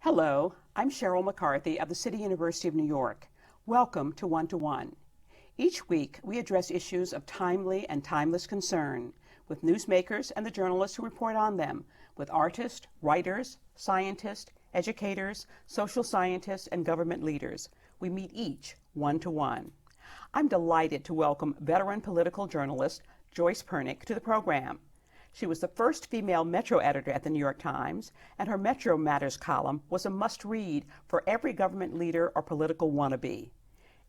Hello, I'm Sheryl McCarthy of the City University of New York. Welcome to One to One. Each week, we address issues of timely and timeless concern with newsmakers and the journalists who report on them, with artists, writers, scientists, educators, social scientists, and government leaders. We meet each one to one. I'm delighted to welcome veteran political journalist Joyce Purnick to the program. She was the first female Metro editor at the New York Times, and her Metro Matters column was a must-read for every government leader or political wannabe.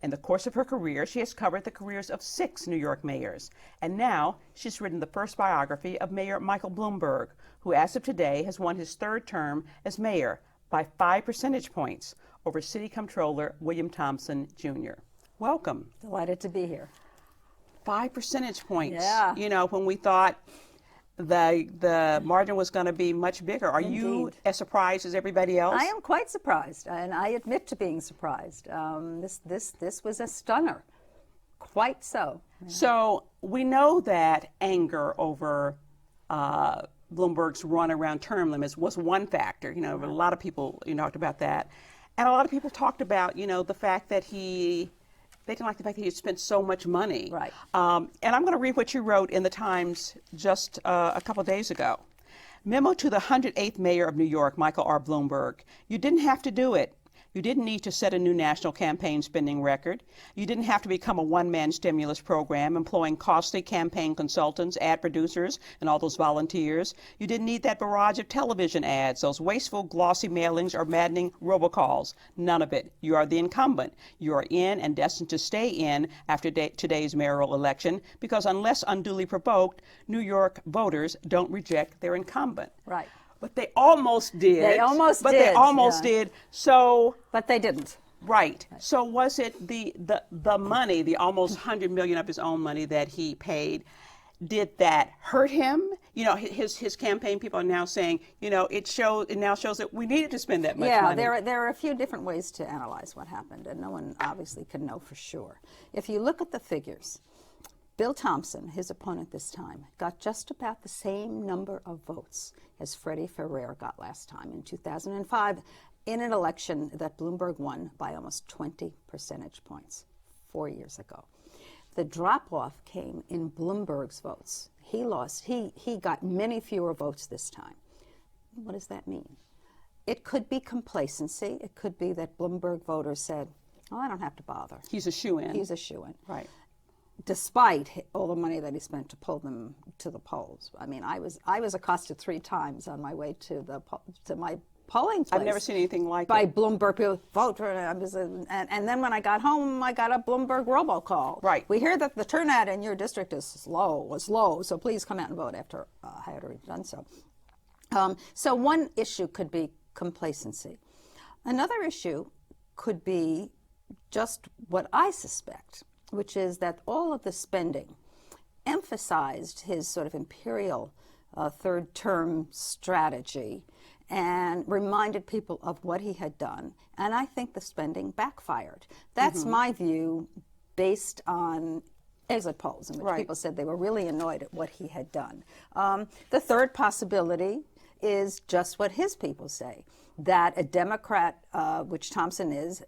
In the course of her career, she has covered the careers of 6 New York mayors, and now she's written the first biography of Mayor Michael Bloomberg, who as of today has won his 3rd term as mayor by 5 percentage points over City Comptroller William Thompson, Jr. Welcome. Delighted to be here. 5 percentage points. Yeah. You know, when we thought the margin was going to be much bigger. Are you as surprised as everybody else? I am quite surprised, and I admit to being surprised. This was a stunner, quite so. So we know that anger over Bloomberg's run around term limits was one factor. You know, a lot of people talked about that, and a lot of people talked about the fact that they didn't like the fact that he had spent so much money. Right. And I'm going to read what you wrote in the Times just a couple of days ago. Memo to the 108th Mayor of New York, Michael R. Bloomberg. You didn't have to do it. You didn't need to set a new national campaign spending record. You didn't have to become a one-man stimulus program employing costly campaign consultants, ad producers, and all those volunteers. You didn't need that barrage of television ads, those wasteful, glossy mailings, or maddening robocalls. None of it. You are the incumbent. You are in and destined to stay in after today's mayoral election because unless unduly provoked, New York voters don't reject their incumbent. Right. But they almost did. They almost but did. They almost did. So. But they didn't. Right. So was it the money, the almost $100 million of his own money that he paid? Did that hurt him? His campaign people are now saying, it now shows that we needed to spend that much money. Yeah, there are a few different ways to analyze what happened, and no one obviously can know for sure. If you look at the figures, Bill Thompson, his opponent this time, got just about the same number of votes as Freddie Ferrer got last time in 2005 in an election that Bloomberg won by almost 20 percentage points 4 years ago. The drop-off came in Bloomberg's votes. He lost. He got many fewer votes this time. What does that mean? It could be complacency. It could be that Bloomberg voters said, oh, I don't have to bother. He's a shoo-in. He's a shoo-in. Right. Despite all the money that he spent to pull them to the polls. I mean, I was accosted 3 times on my way to my polling place. I've never seen anything like by it. Bloomberg. People vote for it. And then when I got home, I got a Bloomberg robocall. Right. We hear that the turnout in your district was low, so please come out and vote after I had already done so. So one issue could be complacency. Another issue could be just what I suspect, which is that all of the spending emphasized his sort of imperial 3rd term strategy and reminded people of what he had done. And I think the spending backfired. That's my view based on exit polls in which people said they were really annoyed at what he had done. The third possibility is just what his people say, that a Democrat, which Thompson is,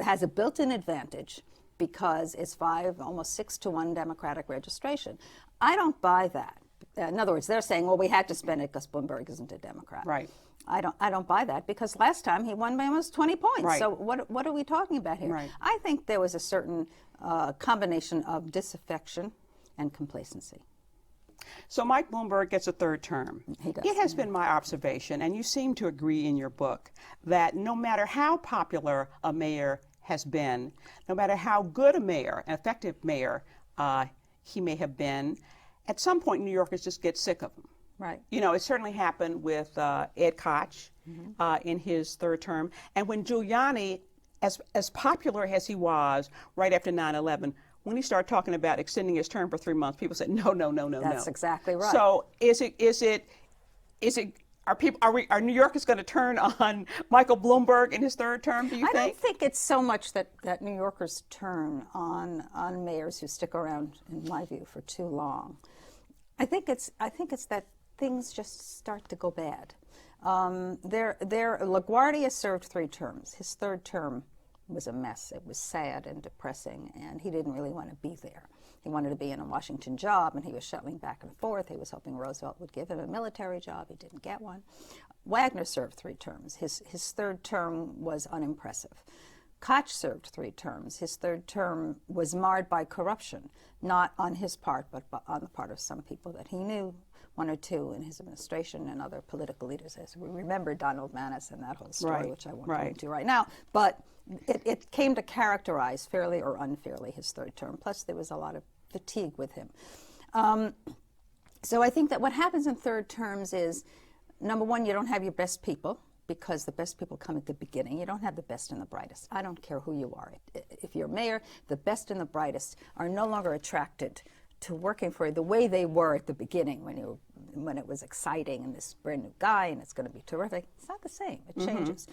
has a built-in advantage because it's almost 6 to 1 Democratic registration. I don't buy that. In other words, they're saying, well, we had to spend it because Bloomberg isn't a Democrat. Right. I don't buy that because last time he won by almost 20 points. Right. So what are we talking about here? Right. I think there was a certain combination of disaffection and complacency. So Mike Bloomberg gets a 3rd term. He does. It has been my observation, and you seem to agree in your book, that no matter how popular a mayor has been, no matter how good a mayor, an effective mayor he may have been, at some point New Yorkers just get sick of him. Right. It certainly happened with Ed Koch in his 3rd term. And when Giuliani, as popular as he was right after 9/11, when he started talking about extending his term for 3 months, people said, no. That's exactly right. So are New Yorkers going to turn on Michael Bloomberg in his 3rd term, do you think? I don't think it's so much that New Yorkers turn on mayors who stick around, in my view, for too long. I think it's that things just start to go bad. LaGuardia served 3 terms. His 3rd term was a mess. It was sad and depressing, and he didn't really want to be there. He wanted to be in a Washington job, and he was shuttling back and forth. He was hoping Roosevelt would give him a military job. He didn't get one. Wagner served 3 terms. His 3rd term was unimpressive. Koch served 3 terms. His 3rd term was marred by corruption, not on his part, but on the part of some people that he knew, 1 or 2 in his administration and other political leaders. As we remember Donald Maness and that whole story, which I won't go into right now. But it came to characterize, fairly or unfairly, his 3rd term. Plus, there was a lot of fatigue with him. So I think that what happens in 3rd terms is, number 1, you don't have your best people, because the best people come at the beginning. You don't have the best and the brightest. I don't care who you are. If you're mayor, the best and the brightest are no longer attracted to working for you the way they were at the beginning when it was exciting and this brand new guy and it's going to be terrific. It's not the same. It changes.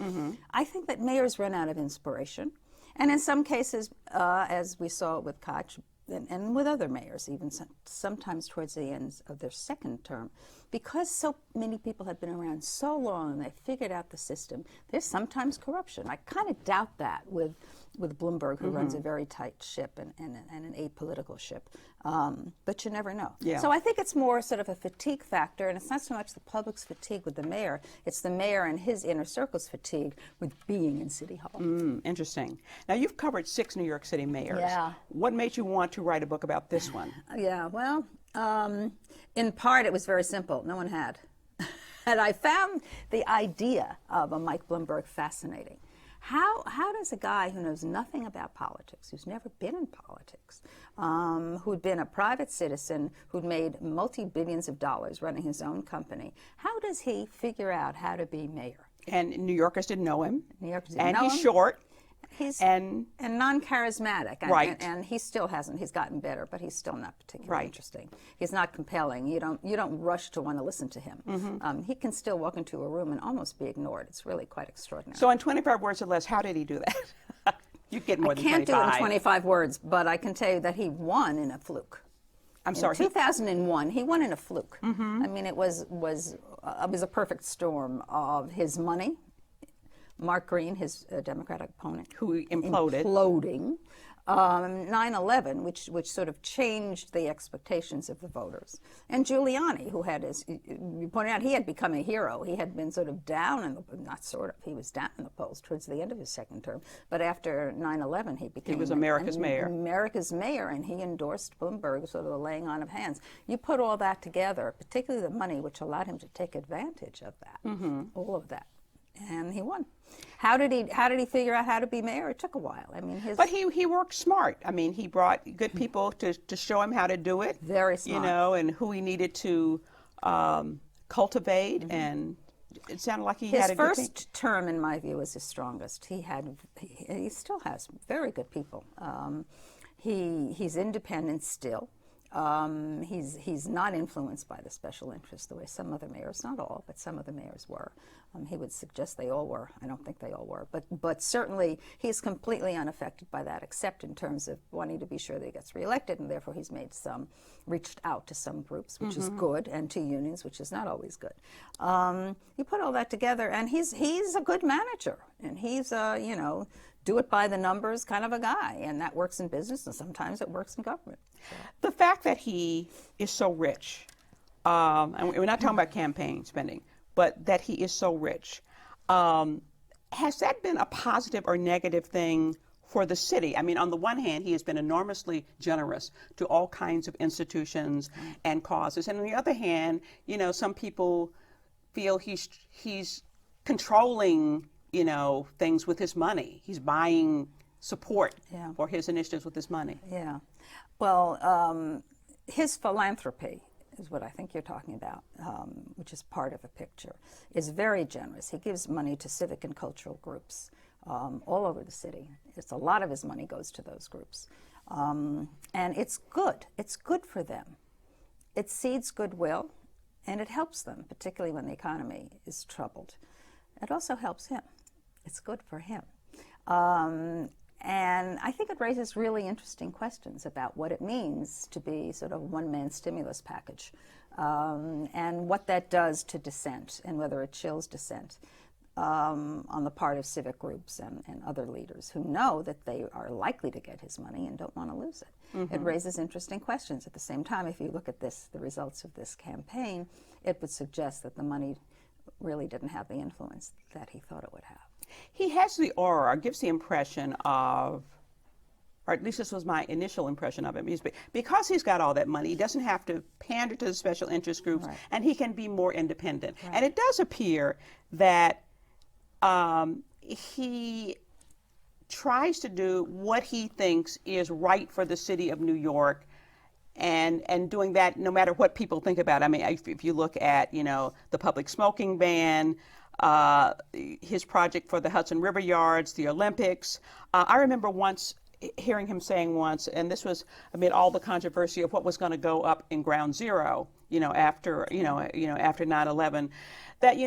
I think that mayors run out of inspiration. And in some cases, as we saw with Koch, and with other mayors, even sometimes towards the ends of their 2nd term, because so many people have been around so long and they've figured out the system, there's sometimes corruption. I kind of doubt that with Bloomberg, who runs a very tight ship and an apolitical ship. But you never know. Yeah. So I think it's more sort of a fatigue factor, and it's not so much the public's fatigue with the mayor, it's the mayor and his inner circle's fatigue with being in City Hall. Interesting. Now, you've covered 6 New York City mayors. Yeah. What made you want to write a book about this one? Yeah, well, in part it was very simple. No one had. And I found the idea of a Mike Bloomberg fascinating. How does a guy who knows nothing about politics, who's never been in politics, who'd been a private citizen, who'd made multi-billions of dollars running his own company, how does he figure out how to be mayor? And New Yorkers didn't know him. New Yorkers didn't know him. And he's short. And non-charismatic. Right. And he still hasn't. He's gotten better, but he's still not particularly interesting. He's not compelling. You don't rush to want to listen to him. He can still walk into a room and almost be ignored. It's really quite extraordinary. So in 25 words or less, how did he do that? You get more than 25. I can't do it in 25 words, but I can tell you that he won in a fluke. I'm sorry. In 2001, he won in a fluke. I mean, it was a perfect storm of his money. Mark Green, his Democratic opponent, who imploded. Imploding. 9/11, which sort of changed the expectations of the voters. And Giuliani, who had, as you pointed out, he had become a hero. He had been sort of down in the, not sort of, he was down in the polls towards the end of his 2nd term. But after 9/11, he was America's mayor. America's mayor, and he endorsed Bloomberg, sort of the laying on of hands. You put all that together, particularly the money, which allowed him to take advantage of that, all of that. And he won. How did he figure out how to be mayor? It took a while. I mean, but he worked smart. I mean, he brought good people to show him how to do it. Very smart. And who he needed to cultivate, and it sounded like he had a good His first term, in my view, was his strongest. He still has very good people. He's independent still. He's not influenced by the special interests the way some other mayors, not all, but some of the mayors were. He would suggest they all were. I don't think they all were. But certainly he's completely unaffected by that, except in terms of wanting to be sure that he gets reelected, and therefore he's reached out to some groups, which is good, and to unions, which is not always good. You put all that together, and he's a good manager, and he's do it by the numbers kind of a guy, and that works in business, and sometimes it works in government. So. The fact that he is so rich, and we're not talking about campaign spending, but that he is so rich, has that been a positive or negative thing for the city? I mean, on the one hand, he has been enormously generous to all kinds of institutions and causes, and on the other hand, some people feel he's controlling things with his money. He's buying support for his initiatives with his money. Yeah. Well, his philanthropy is what I think you're talking about, which is part of a picture, is very generous. He gives money to civic and cultural groups all over the city. A lot of his money goes to those groups. And it's good. It's good for them. It seeds goodwill, and it helps them, particularly when the economy is troubled. It also helps him. It's good for him. And I think it raises really interesting questions about what it means to be sort of one-man stimulus package and what that does to dissent and whether it chills dissent on the part of civic groups and other leaders who know that they are likely to get his money and don't want to lose it. Mm-hmm. It raises interesting questions. At the same time, if you look at the results of this campaign, it would suggest that the money really didn't have the influence that he thought it would have. He has the aura, gives the impression of, or at least this was my initial impression of him, because he's got all that money, he doesn't have to pander to the special interest groups, right, and he can be more independent. Right. And it does appear that he tries to do what he thinks is right for the city of New York, and doing that no matter what people think about it. I mean, if you look at, the public smoking ban, his project for the Hudson River Yards, the Olympics. I remember once hearing him saying once, and this was amid all the controversy of what was going to go up in Ground Zero, after 9/11, that,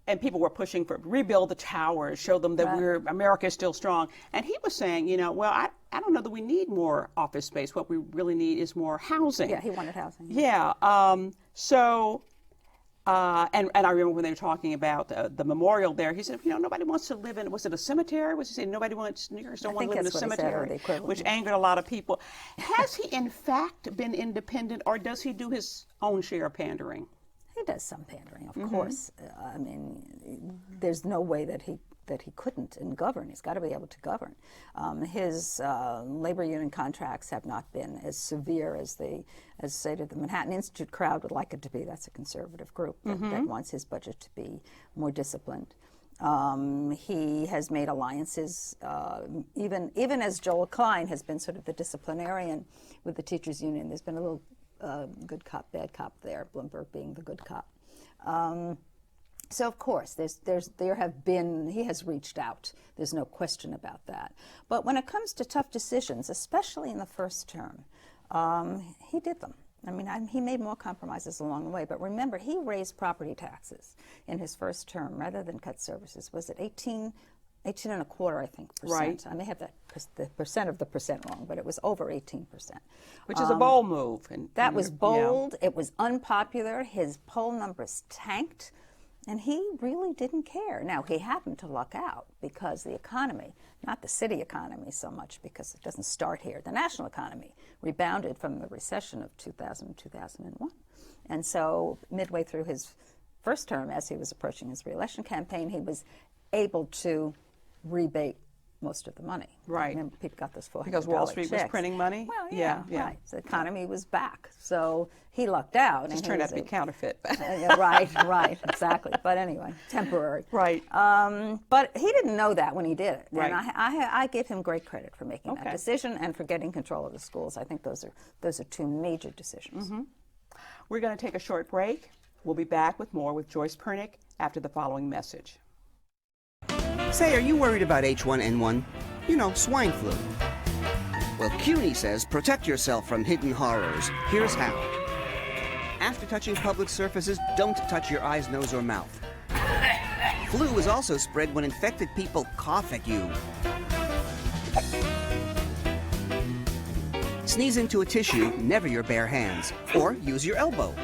and people were pushing for rebuild the towers, show them that right, America is still strong. And he was saying, well, I don't know that we need more office space. What we really need is more housing. Yeah, he wanted housing. Yeah. And I remember when they were talking about the memorial there, he said, nobody wants to live in, was it a cemetery? Was he saying New Yorkers don't want to live in a cemetery, which angered a lot of people. Has he in fact been independent, or does he do his own share of pandering? He does some pandering, of mm-hmm, course. I mean, there's no way that he couldn't and govern. He's got to be able to govern. His labor union contracts have not been as severe as say the Manhattan Institute crowd would like it to be. That's a conservative group mm-hmm, that wants his budget to be more disciplined. He has made alliances, even as Joel Klein has been sort of the disciplinarian with the teachers union. There's been a little good cop, bad cop there, Bloomberg being the good cop. So of course, he has reached out. There's no question about that. But when it comes to tough decisions, especially in the first term, he did them. I mean, he made more compromises along the way. But remember, he raised property taxes in his first term rather than cut services. Was it 18 and a quarter, I think, percent. Right. I may have the percent of the percent wrong, but it was over 18%. Which is a bold move. That was bold. Yeah. It was unpopular. His poll numbers tanked, and he really didn't care. Now, he happened to luck out because the economy, not the city economy so much, because it doesn't start here, the national economy rebounded from the recession of 2000 and 2001. And so midway through his first term, as he was approaching his re-election campaign, he was able to rebate most of the money. Right. Remember, people got those $400 because Wall Street checks. was printing money? Well, yeah. Right. So the economy was back. So he lucked out. It just turned out to be counterfeit. Right, exactly. But anyway, temporary. Right. But he didn't know that when he did it. Right. And I give him great credit for making that decision and for getting control of the schools. I think those are two major decisions. Mm-hmm. We're going to take a short break. We'll be back with more with Joyce Purnick after the following message. Say, are you worried about H1N1? Swine flu. Well, CUNY says protect yourself from hidden horrors. Here's how. After touching public surfaces, don't touch your eyes, nose, or mouth. Flu is also spread when infected people cough at you. Sneeze into a tissue, never your bare hands. Or use your elbow.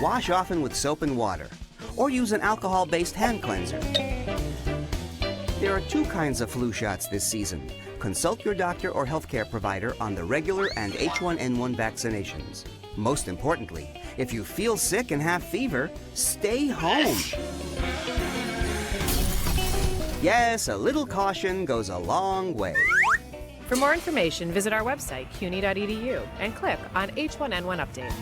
Wash often with soap and water. Or use an alcohol-based hand cleanser. There are two kinds of flu shots this season. Consult your doctor or healthcare provider on the regular and H1N1 vaccinations. Most importantly, if you feel sick and have fever, stay home. Yes, a little caution goes a long way. For more information, visit our website, cuny.edu, and click on H1N1 Update.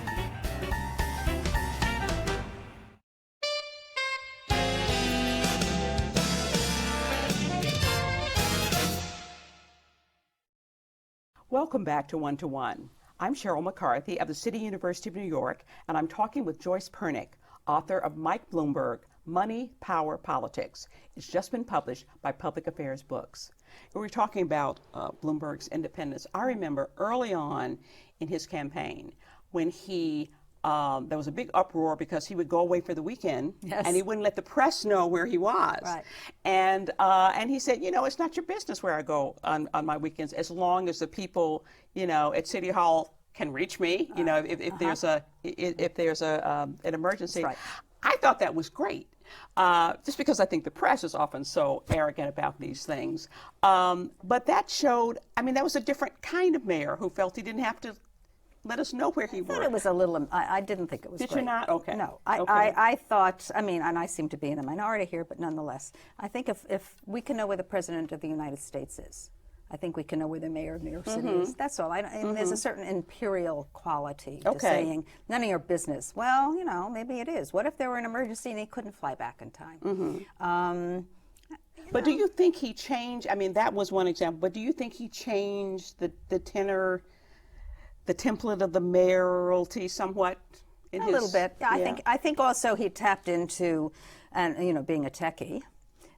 Welcome back to One to One. I'm Sheryl McCarthy of the City University of New York, and I'm talking with Joyce Purnick, author of Mike Bloomberg, Money, Power, Politics. It's just been published by Public Affairs Books. We were talking about Bloomberg's independence. I remember early on in his campaign when there was a big uproar because he would go away for the weekend, yes, and he wouldn't let the press know where he was. Right. And he said, it's not your business where I go on my weekends, as long as the people, at City Hall can reach me, you know, if there's an emergency. That's right. I thought that was great, just because I think the press is often so arrogant about these things. But that showed, I mean, that was a different kind of mayor who felt he didn't have to let us know where he worked. I thought it was a little, I didn't think it was Did great. you not? Okay. No, Okay. I thought, I mean, and I seem to be in a minority here, but nonetheless, I think if we can know where the President of the United States is, I think we can know where the mayor of New York City is. That's all. And there's a certain imperial quality to saying, none of your business. Well, you know, maybe it is. What if there were an emergency and he couldn't fly back in time? But do you think he changed, I mean, that was one example, but do you think he changed the tenor, the template of the mayoralty somewhat? In A little bit. Yeah, I think also he tapped into, and you know, being a techie,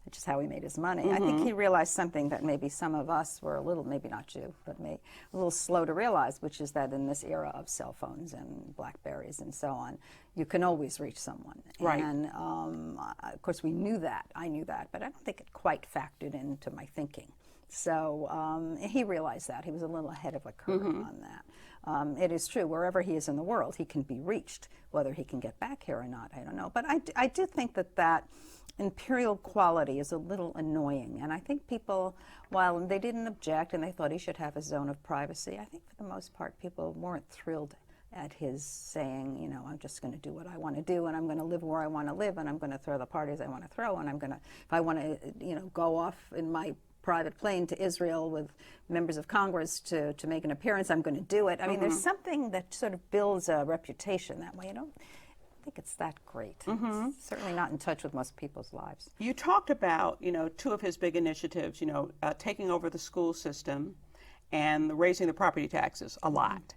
which is how he made his money. I think he realized something that maybe some of us were a little, maybe not you, but a little slow to realize, which is that in this era of cell phones and Blackberries and so on, you can always reach someone. Right. And of course we knew that, I knew that, but I don't think it quite factored into my thinking. So he realized that. He was a little ahead of a curve on that. It is true, wherever he is in the world, he can be reached. Whether he can get back here or not, I don't know. But I do think that imperial quality is a little annoying. And I think people, while they didn't object and they thought he should have a zone of privacy, I think for the most part people weren't thrilled at his saying, you know, I'm just going to do what I want to do, and I'm going to live where I want to live, and I'm going to throw the parties I want to throw, and I'm going to, if I want to, you know, go off in my private plane to Israel with members of Congress to make an appearance, I'm going to do it. I mean, there's something that sort of builds a reputation that way. You don't think it's that great. It's certainly not in touch with most people's lives. You talked about, you know, two of his big initiatives, you know, taking over the school system and raising the property taxes a lot.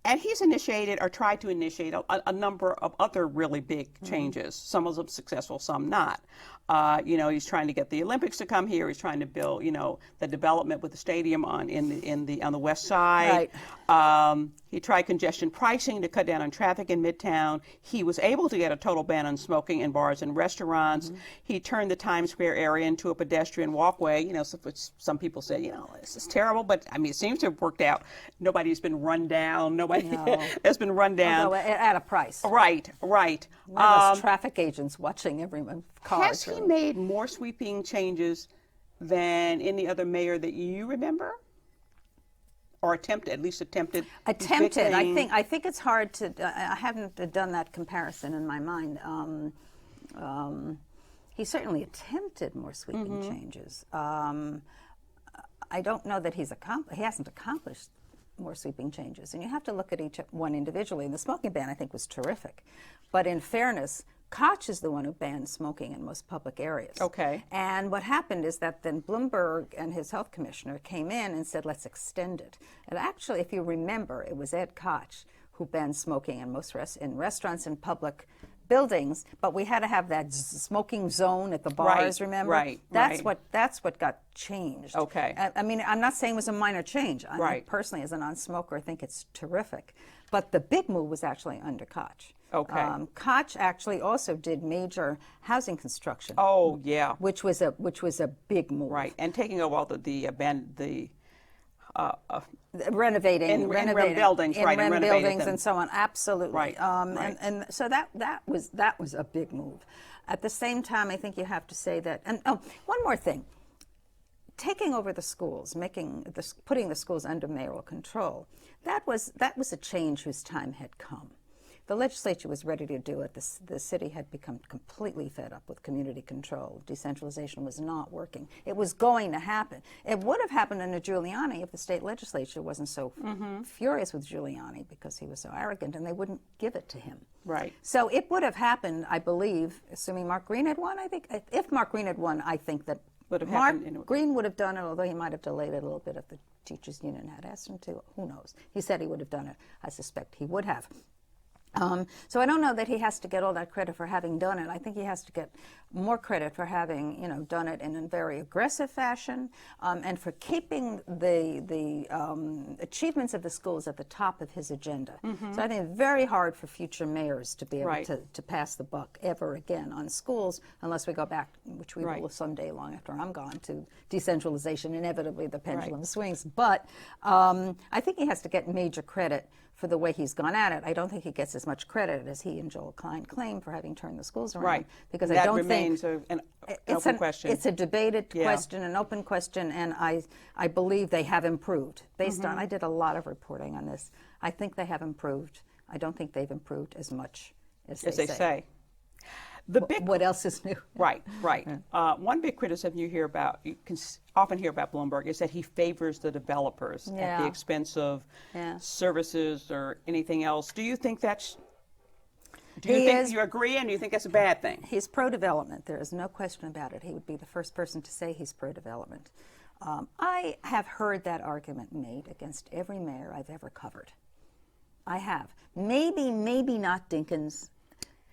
And he's initiated or tried to initiate a number of other really big changes, some of them successful, some not. You know, he's trying to get the Olympics to come here. He's trying to build, you know, the development with the stadium on the west side. Right. He tried congestion pricing to cut down on traffic in Midtown. He was able to get a total ban on smoking in bars and restaurants. He turned the Times Square area into a pedestrian walkway. You know, some people say, you know, this is terrible, but I mean, it seems to have worked out. Nobody's been run down. Nobody has been run down. Although at a price. Right. One of those traffic agents watching every car. Has he made more sweeping changes than any other mayor that you remember? Or at least attempted. I think it's hard to. I haven't done that comparison in my mind. He certainly attempted more sweeping changes. I don't know that he hasn't accomplished more sweeping changes, and you have to look at each one individually. And the smoking ban, I think, was terrific, but in fairness, Koch is the one who banned smoking in most public areas. Okay. And what happened is that then Bloomberg and his health commissioner came in and said, let's extend it. And actually, if you remember, it was Ed Koch who banned smoking in most in restaurants and public buildings, but we had to have that smoking zone at the bars, remember? Right. That's what got changed. Okay. I mean, I'm not saying it was a minor change. I personally, as a non-smoker, I think it's terrific. But the big move was actually under Koch. Okay. Koch actually also did major housing construction. Oh, yeah. Which was a big move. Right, and taking over all the renovating buildings, in right, and renovating buildings them. and so on. Absolutely. Right. And so that was a big move. At the same time, I think you have to say that. And one more thing. Taking over the schools, putting the schools under mayoral control, that was a change whose time had come. The legislature was ready to do it. The city had become completely fed up with community control. Decentralization was not working. It was going to happen. It would have happened under Giuliani if the state legislature wasn't so furious with Giuliani because he was so arrogant, and they wouldn't give it to him. Right. So it would have happened, I believe, assuming Mark Green had won. I think if Mark Green had won, I think that Mark Green would have done it, although he might have delayed it a little bit if the teachers union had asked him to. Who knows? He said he would have done it. I suspect he would have. So I don't know that he has to get all that credit for having done it. I think he has to get more credit for having, done it in a very aggressive fashion, and for keeping the achievements of the schools at the top of his agenda. So I think it's very hard for future mayors to be able to pass the buck ever again on schools, unless we go back, which we will someday long after I'm gone, to decentralization. Inevitably, the pendulum swings. But I think he has to get major credit for the way he's gone at it. I don't think he gets as much credit as he and Joel Klein claim for having turned the schools around. Because that I don't remains think an open question. It's a debated question, an open question, and I believe they have improved. Based on, I did a lot of reporting on this. I think they have improved. I don't think they've improved as much as they say. What else is new? Right. One big criticism you can often hear about Bloomberg is that he favors the developers at the expense of services or anything else. Do you think that's? Do you agree, and do you think that's a bad thing? He's pro-development. There is no question about it. He would be the first person to say he's pro-development. I have heard that argument made against every mayor I've ever covered. I have. Maybe not Dinkins.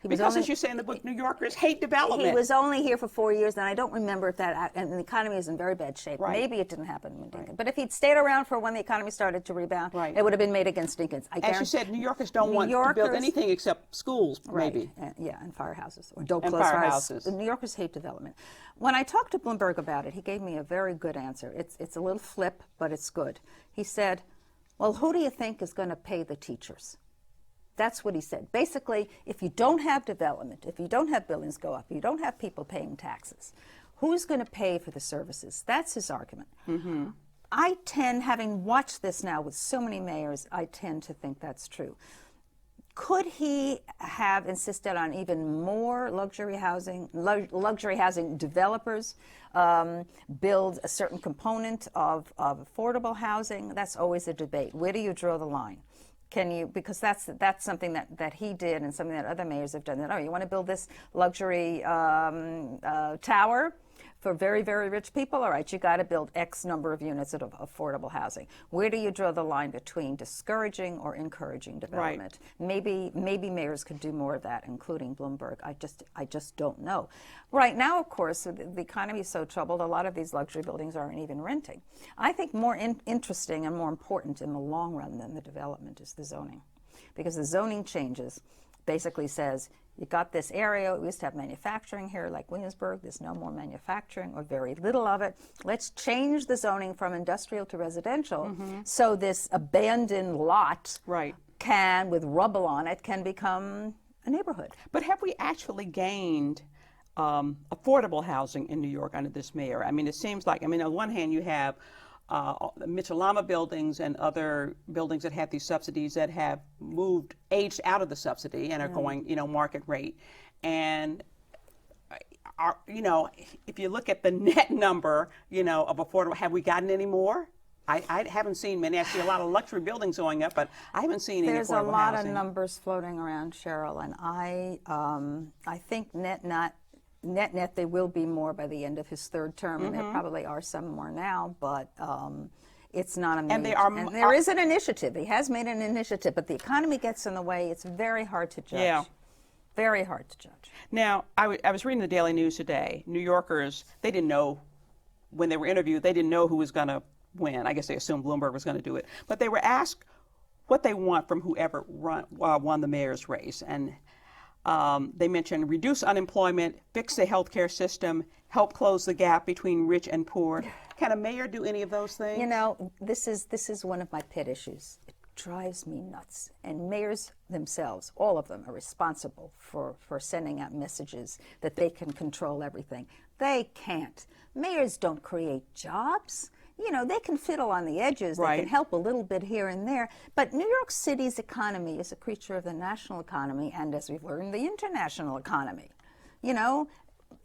Because as you say in the book, New Yorkers hate development. He was only here for 4 years, and I don't remember if that, and the economy is in very bad shape. Maybe it didn't happen when Dinkins. But if he'd stayed around for when the economy started to rebound, it would have been made against Dinkins. As you said, New Yorkers don't want to build anything except schools, maybe. And firehouses, or don't close firehouses. New Yorkers hate development. When I talked to Bloomberg about it, he gave me a very good answer. It's a little flip, but it's good. He said, well, who do you think is going to pay the teachers? That's what he said. Basically, if you don't have development, if you don't have buildings go up, you don't have people paying taxes, who's going to pay for the services? That's his argument. I tend, having watched this now with so many mayors, I tend to think that's true. Could he have insisted on even more luxury housing developers build a certain component of affordable housing? That's always a debate. Where do you draw the line? Can you, because that's something that he did and something that other mayors have done, that, you want to build this luxury tower for very, very rich people? All right, you got to build X number of units of affordable housing. Where do you draw the line between discouraging or encouraging development? Maybe mayors could do more of that, including Bloomberg. I just don't know. Right now, of course, the economy is so troubled, a lot of these luxury buildings aren't even renting. I think more interesting and more important in the long run than the development is the zoning. Because the zoning changes basically says, you got this area, we used to have manufacturing here like Williamsburg, there's no more manufacturing or very little of it. Let's change the zoning from industrial to residential so this abandoned lot can, with rubble on it, can become a neighborhood. But have we actually gained affordable housing in New York under this mayor? I mean, it seems like, on one hand you have Mitchell-Lama buildings and other buildings that have these subsidies that have aged out of the subsidy and are going, market rate. And, if you look at the net number, of affordable, have we gotten any more? I haven't seen many. I see a lot of luxury buildings going up, but I haven't seen any affordable housing. There's a lot of numbers floating around, Sheryl, and I think net, there will be more by the end of his third term, and there probably are some more now, but it's not a major. And there is an initiative. He has made an initiative, but the economy gets in the way. It's very hard to judge. Yeah. Very hard to judge. Now, I was reading the Daily News today. New Yorkers, they didn't know, when they were interviewed, they didn't know who was going to win. I guess they assumed Bloomberg was going to do it. But they were asked what they want from whoever won the mayor's race. And they mentioned reduce unemployment, fix the healthcare system, help close the gap between rich and poor. Can a mayor do any of those things? This is one of my pet issues. It drives me nuts. And mayors themselves, all of them, are responsible for sending out messages that they can control everything. They can't. Mayors don't create jobs. They can fiddle on the edges. They can help a little bit here and there. But New York City's economy is a creature of the national economy and, as we've learned, the international economy.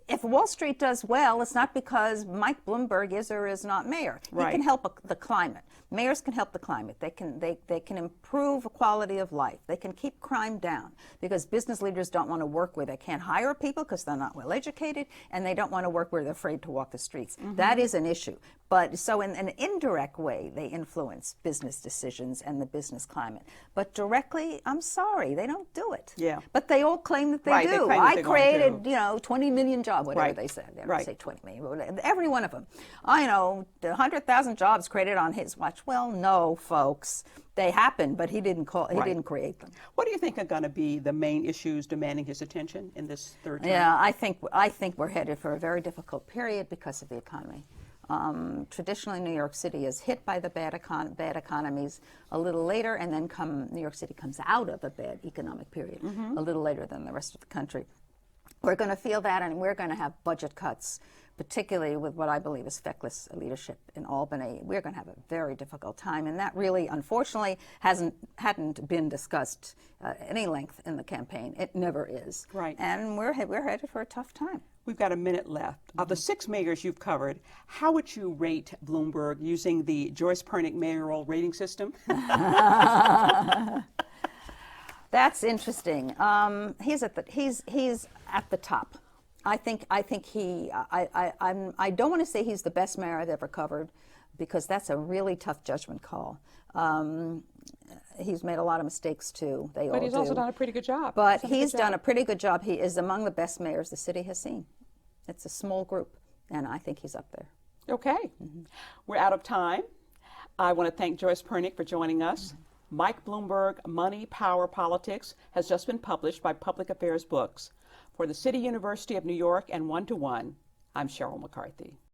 If Wall Street does well, it's not because Mike Bloomberg is or is not mayor. He can help the climate. Mayors can help the climate. They can improve quality of life. They can keep crime down, because business leaders don't want to work where they can't hire people because they're not well educated, and they don't want to work where they're afraid to walk the streets. That is an issue. But so in an indirect way, they influence business decisions and the business climate. But directly, I'm sorry, they don't do it. Yeah. But they all claim that they Right, they do. claim that I they're going created, to. 20 million jobs, whatever Right. they said. They don't Right. say 20 million, but every one of them. 100,000 jobs created on his watch. Well, no, folks. They happened, but he didn't create them. What do you think are going to be the main issues demanding his attention in this third term? Yeah, I think we're headed for a very difficult period because of the economy. Traditionally, New York City is hit by the bad economies a little later, and then New York City comes out of a bad economic period a little later than the rest of the country. We're going to feel that, and we're going to have budget cuts, particularly with what I believe is feckless leadership in Albany. We're going to have a very difficult time, and that really, unfortunately, hadn't been discussed at any length in the campaign. It never is. Right. And we're headed for a tough time. We've got a minute left. Of the 6 mayors you've covered, how would you rate Bloomberg using the Joyce Purnick mayoral rating system? That's interesting. He's at the top. I don't want to say he's the best mayor I've ever covered, because that's a really tough judgment call. He's made a lot of mistakes too. But he's also done a pretty good job. But he's done a pretty good job. He is among the best mayors the city has seen. It's a small group, and I think he's up there. Okay. We're out of time. I want to thank Joyce Purnick for joining us. Mike Bloomberg, Money, Power, Politics has just been published by Public Affairs Books. For the City University of New York and 1 to 1, I'm Sheryl McCarthy.